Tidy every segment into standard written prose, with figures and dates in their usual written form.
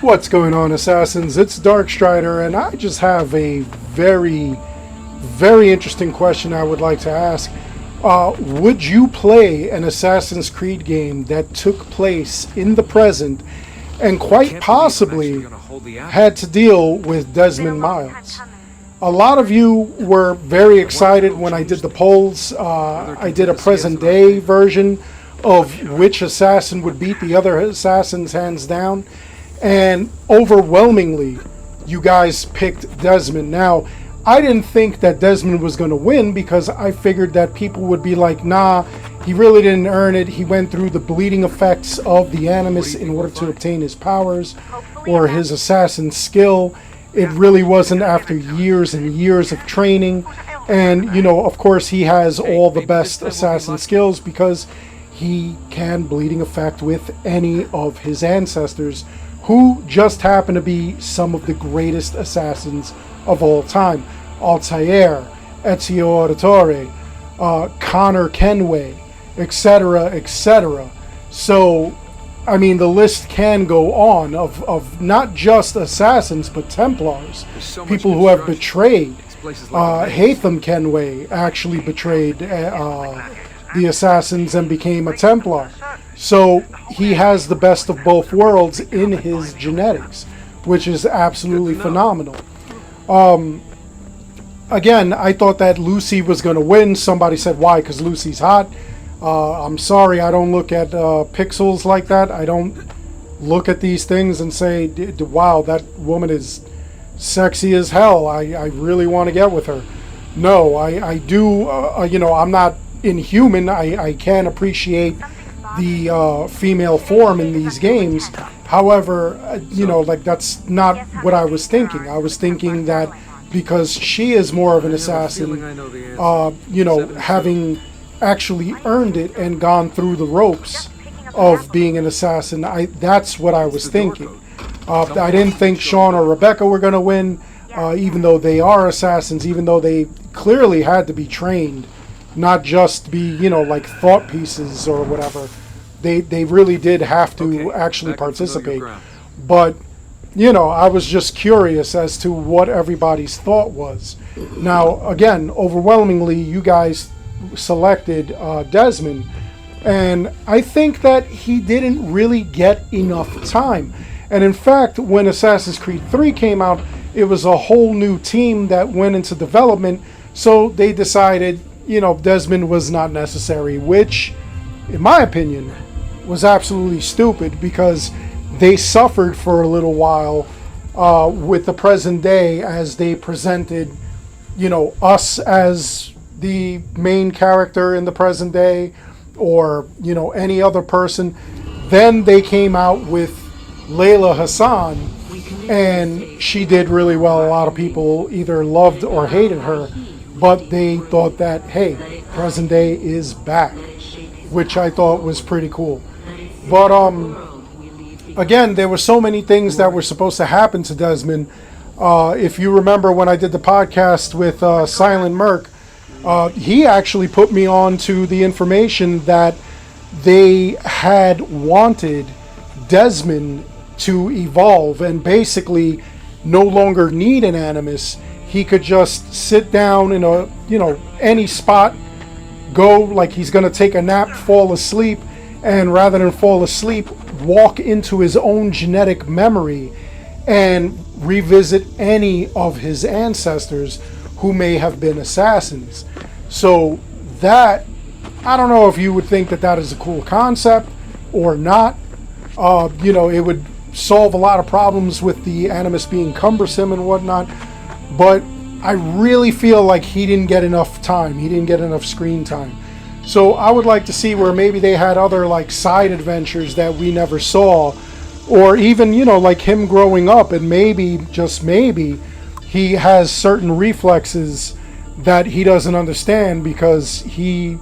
What's going on, Assassins? It's Darkstrider, and I just have a very, very interesting question I would like to ask. Would you play an Assassin's Creed game that took place in the present and quite possibly had to deal with Desmond Miles? A lot of you were very excited when I did the polls. I did a present day version of which assassin would beat the other assassins hands down. And overwhelmingly, you guys picked Desmond. Now, I didn't think that Desmond was going to win because I figured that people would be like, nah, he really didn't earn it. He went through the bleeding effects of the Animus in order to obtain his powers or his assassin skill. It really wasn't after years and years of training. And, you know, of course, he has all the best assassin skills because he can bleeding effect with any of his ancestors, who just happen to be some of the greatest assassins of all time. Altair, Ezio Auditore, Connor Kenway, etc., etc. So, I mean, the list can go on of not just assassins, but Templars, people who have betrayed. Haytham Kenway actually betrayed the assassins and became a Templar. So he has the best of both worlds in his genetics, which is absolutely phenomenal. Again, I thought that Lucy was going to win. Somebody said, why? Because Lucy's hot. I'm sorry, I don't look at pixels like that. I don't look at these things and say, wow, that woman is sexy as hell. I really want to get with her. No, I do, you know, I'm not inhuman. I can appreciate the female form in these games. However, you know, like, that's not what I was thinking. I was thinking that because she is more of an assassin, you know, having actually earned it and gone through the ropes of being an assassin, that's what I was thinking. I didn't think Sean or Rebecca were going to win, even though they are assassins, even though they clearly had to be trained, not just be, you know, like thought pieces or whatever. They really did have to actually participate. But, you know, I was just curious as to what everybody's thought was. Now, again, overwhelmingly, you guys selected Desmond. And I think that he didn't really get enough time. And in fact, when Assassin's Creed 3 came out, it was a whole new team that went into development. So they decided, you know, Desmond was not necessary, which, in my opinion, was absolutely stupid, because they suffered for a little while with the present day as they presented, you know, us as the main character in the present day, or, you know, any other person. Then they came out with Layla Hassan, and she did really well. A lot of people either loved or hated her, but they thought that, hey, present day is back, which I thought was pretty cool. But again, there were so many things that were supposed to happen to Desmond. If you remember when I did the podcast with Silent Merc, he actually put me on to the information that they had wanted Desmond to evolve and basically no longer need an Animus. He could just sit down in a, you know, any spot, go like he's going to take a nap, fall asleep, and rather than fall asleep, walk into his own genetic memory and revisit any of his ancestors who may have been assassins. So that, I don't know if you would think that that is a cool concept or not. You know, it would solve a lot of problems with the Animus being cumbersome and whatnot, but I really feel like he didn't get enough time. He didn't get enough screen time. So I would like to see where maybe they had other like side adventures that we never saw, or even, you know, like him growing up, and maybe, just maybe, he has certain reflexes that he doesn't understand because he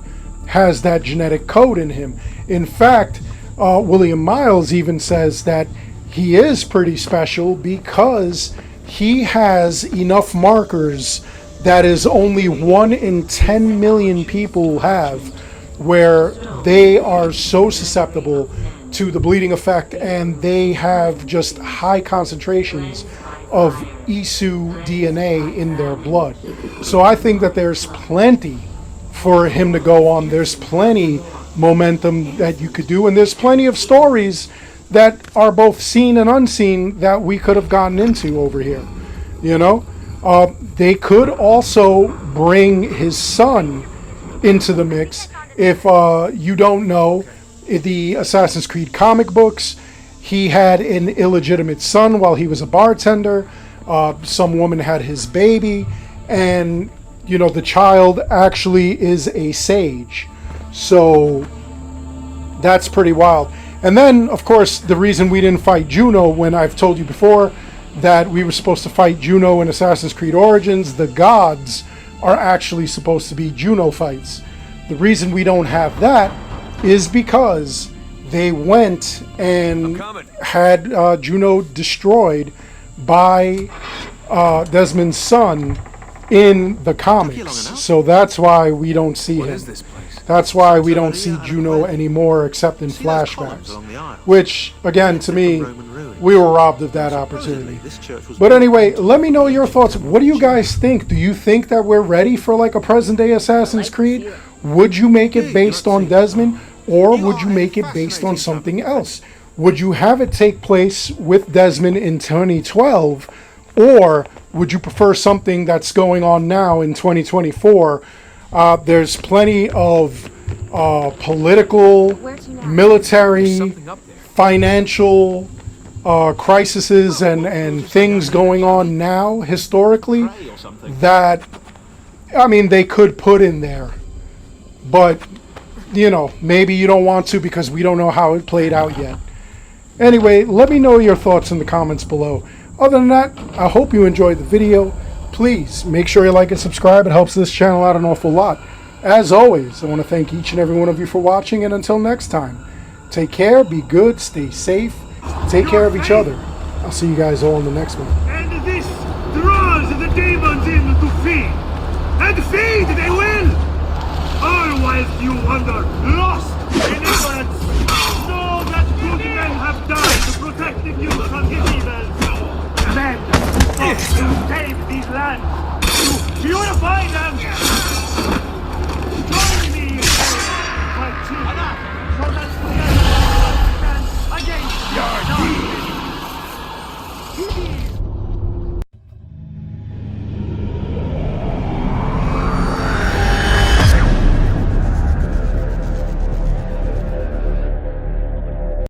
has that genetic code in him. In fact, William Miles even says that he is pretty special because he has enough markers that is only 1 in 10 million people have, where they are so susceptible to the bleeding effect, and they have just high concentrations of Isu DNA in their blood. So I think that there's plenty for him to go on. There's plenty momentum that you could do, and there's plenty of stories that are both seen and unseen that we could have gotten into over here. You know, they could also bring his son into the mix. If you don't know, in the Assassin's Creed comic books, he had an illegitimate son while he was a bartender. Some woman had his baby, and you know, the child actually is a sage. So that's pretty wild. And then, of course, the reason we didn't fight Juno, when I've told you before that we were supposed to fight Juno in Assassin's Creed Origins, the gods are actually supposed to be Juno fights. The reason we don't have that is because they went and had Juno destroyed by Desmond's son in the comics. So that's why we don't see him. That's why we don't see Juno anymore except in flashbacks. Which, again, to me, we were robbed of that opportunity. But anyway, let me know your thoughts. What do you guys think? Do you think that we're ready for like a present-day Assassin's Creed? Would you make it based on Desmond? Or would you make it based on something else? Would you have it take place with Desmond in 2012? Or would you prefer something that's going on now in 2024? There's plenty of political, military, financial crises and things going on now, historically, that, I mean, they could put in there. But, you know, maybe you don't want to because we don't know how it played out yet. Anyway, let me know your thoughts in the comments below. Other than that, I hope you enjoyed the video. Please make sure you like and subscribe. It helps this channel out an awful lot. As always, I want to thank each and every one of you for watching, and until next time, take care, be good, stay safe, take care of each other. I'll see you guys all in the next one. And this draws the demons in to feed. And feed they will! All whilst you wander, lost in ignorance. Know that good men have died to protect the youth from his evil. Men, to save these lands, to purify them,